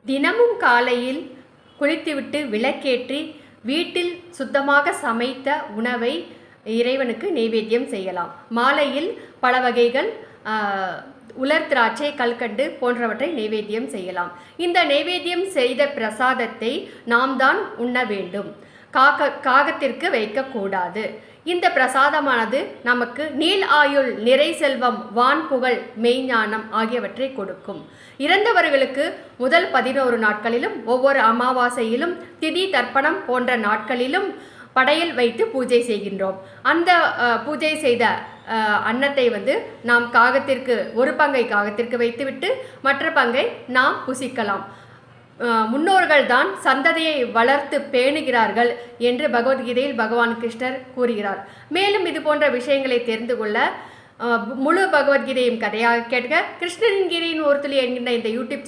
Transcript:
தினமும் காலையில் குளித்துவிட்டு விளக்கேற்றி வீட்டில் சுத்தமாக சமைத்த உணவை இறைவனுக்கு நைவேத்தியம் செய்யலாம். மாலையில் பல வகைகள் உலர் திராட்சை, கல்கண்டு போன்றவற்றை நைவேத்தியம் செய்யலாம். இந்த நைவேத்தியம் செய்த பிரசாதத்தை நாம் தான் உண்ண வேண்டும். காகத்திற்கு வைக்கக்கூடாது. இந்த பிரசாதமானது நமக்கு நீள் ஆயுள், நிறை செல்வம், வான் புகழ், மெய்ஞானம் ஆகியவற்றை கொடுக்கும். இறந்தவர்களுக்கு முதல் 11 நாட்களிலும் ஒவ்வொரு அமாவாசையிலும் திதி தர்ப்பணம் போன்ற நாட்களிலும் படையல் வைத்து பூஜை செய்கின்றோம். அந்த பூஜை செய்த அன்னத்தை நாம் காகத்திற்கு ஒரு பங்கை காகத்திற்கு வைத்துவிட்டு மற்ற பங்கை நாம் புசிக்கலாம். முன்னோர்கள் தான் சந்ததியை வளர்த்து பேணுகிறார்கள் என்று பகவத்கீதையில் பகவான் கிருஷ்ணர் கூறுகிறார். மேலும் இது போன்ற விஷயங்களை தெரிந்து கொள்ள முழு பகவத்கீதையும் கதையாக கேட்க கிருஷ்ணரின் கீதையின் ஒரு துளி என்கின்ற இந்த யூடியூப்